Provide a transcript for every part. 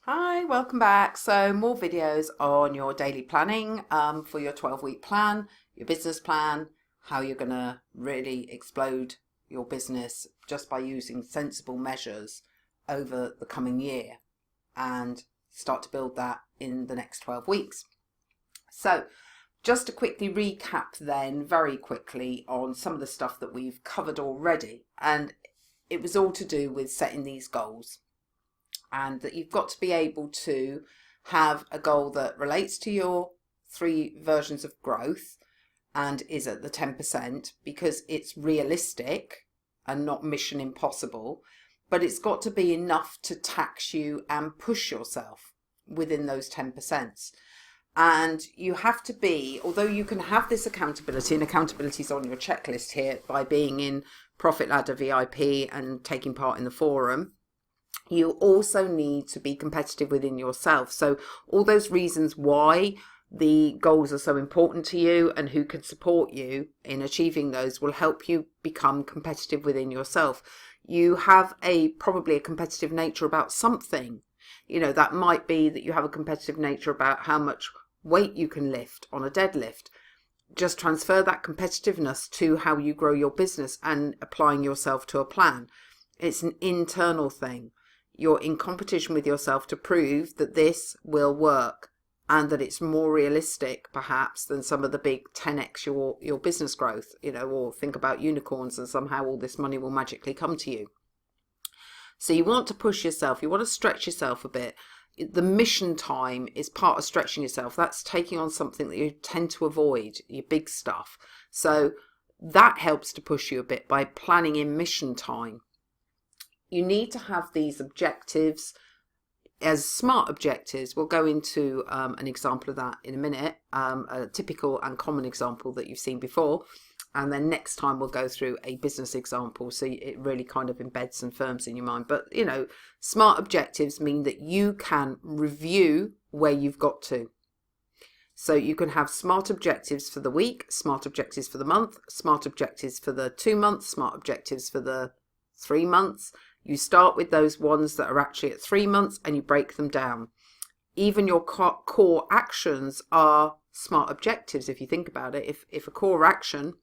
Hi, welcome back. So more videos on your daily planning for your 12-week plan, your business plan, how you're going to really explode your business just by using sensible measures over the coming year and start to build that in the next 12 weeks. So just to quickly recap then, very quickly, on some of the stuff that we've covered already. And it was all to do with setting these goals. And that you've got to be able to have a goal that relates to your 3 versions of growth and is at the 10% because it's realistic and not mission impossible, but it's got to be enough to tax you and push yourself within those 10%. And you have to be, although you can have this accountability, and accountability is on your checklist here by being in Profit Ladder VIP and taking part in the forum, you also need to be competitive within yourself. So all those reasons why the goals are so important to you and who can support you in achieving those will help you become competitive within yourself. You have probably a competitive nature about something. You know, that might be that you have a competitive nature about how much weight you can lift on a deadlift. Just transfer that competitiveness to how you grow your business and applying yourself to a plan. It's an internal thing. You're in competition with yourself to prove that this will work and that it's more realistic perhaps than some of the big 10x your business growth, or think about unicorns and somehow all this money will magically come to you. So you want to push yourself, you want to stretch yourself a bit. The mission time is part of stretching yourself. That's taking on something that you tend to avoid, your big stuff. So that helps to push you a bit by planning in mission time. You need to have these objectives as smart objectives. We'll go into an example of that in a minute, a typical and common example that you've seen before. And then next time we'll go through a business example. So it really kind of embeds and firms in your mind. But, smart objectives mean that you can review where you've got to. So you can have smart objectives for the week, smart objectives for the month, smart objectives for the 2 months, smart objectives for the 3 months. You start with those ones that are actually at 3 months and you break them down. Even your core actions are smart objectives if you think about it. If a core action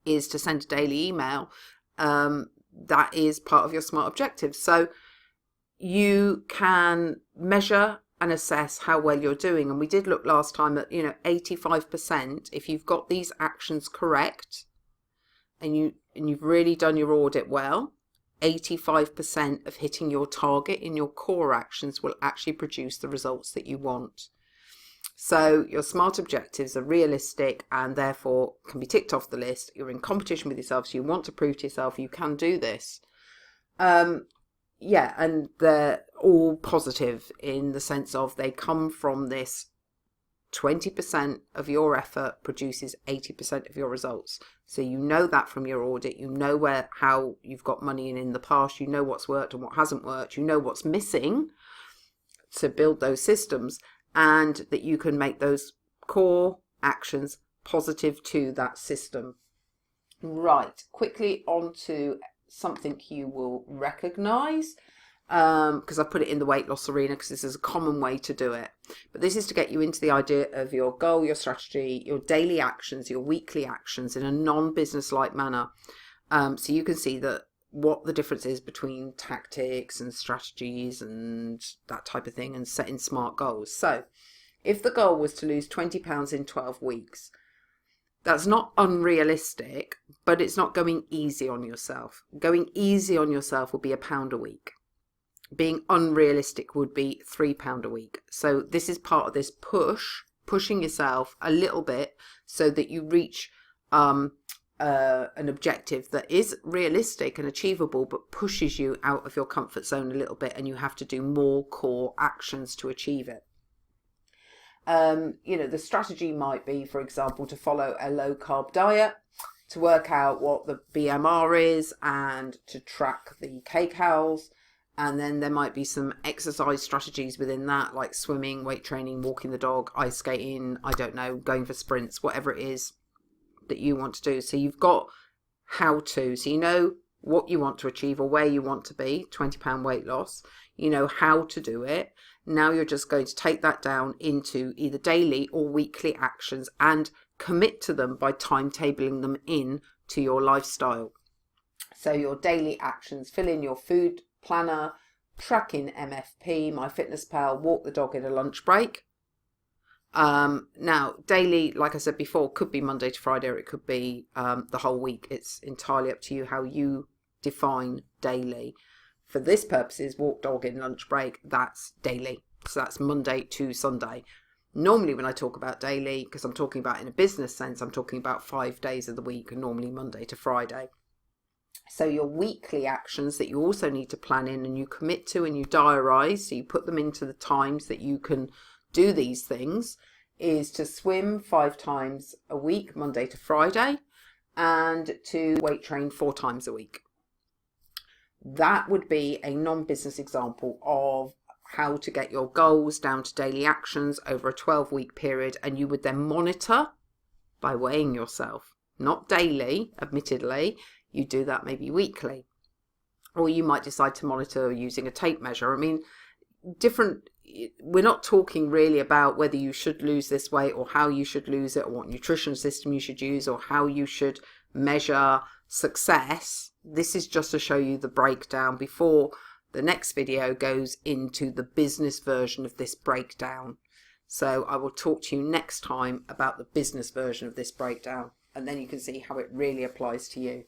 is to send a daily email, that is part of your smart objectives. So you can measure and assess how well you're doing. And we did look last time at 85%. If you've got these actions correct and you've really done your audit well, 85% of hitting your target in your core actions will actually produce the results that you want. So your smart objectives are realistic and therefore can be ticked off the list. You're in competition with yourself, so you want to prove to yourself you can do this. And they're all positive in the sense of they come from this 20% of your effort produces 80% of your results. So you know that from your audit, you know how you've got money in the past, you know what's worked and what hasn't worked, you know what's missing to build those systems, and that you can make those core actions positive to that system. Right, quickly on to something you will recognize. Because I put it in the weight loss arena because this is a common way to do it. But this is to get you into the idea of your goal, your strategy, your daily actions, your weekly actions in a non-business-like manner. So you can see that what the difference is between tactics and strategies and that type of thing and setting smart goals. So if the goal was to lose 20 pounds in 12 weeks, that's not unrealistic, but it's not going easy on yourself. Going easy on yourself would be £1 a week. Being unrealistic would be £3 a week. So this is part of this pushing yourself a little bit so that you reach an objective that is realistic and achievable, but pushes you out of your comfort zone a little bit, and you have to do more core actions to achieve it. The strategy might be, for example, to follow a low carb diet, to work out what the BMR is and to track the kcals. And then there might be some exercise strategies within that, like swimming, weight training, walking the dog, ice skating, I don't know, going for sprints, whatever it is that you want to do. So you've got how to, so you know what you want to achieve or where you want to be, £20 weight loss. you know how to do it. Now you're just going to take that down into either daily or weekly actions and commit to them by timetabling them in to your lifestyle. So your daily actions, fill in your food planner, track in MFP, MyFitnessPal, walk the dog in a lunch break. Now, daily, like I said before, could be Monday to Friday, or it could be the whole week. It's entirely up to you how you define daily. For this purposes, walk dog in lunch break, that's daily. So that's Monday to Sunday. Normally when I talk about daily, because I'm talking about in a business sense, I'm talking about 5 days of the week, and normally Monday to Friday. So your weekly actions that you also need to plan in and you commit to and you diarise, so you put them into the times that you can do these things, is to swim 5 times a week, Monday to Friday, and to weight train 4 times a week. That would be a non-business example of how to get your goals down to daily actions over a 12-week period, and you would then monitor by weighing yourself, not daily, admittedly. You do that maybe weekly, or you might decide to monitor using a tape measure. I mean, we're not talking really about whether you should lose this weight or how you should lose it or what nutrition system you should use or how you should measure success. This is just to show you the breakdown before the next video goes into the business version of this breakdown. So I will talk to you next time about the business version of this breakdown, and then you can see how it really applies to you.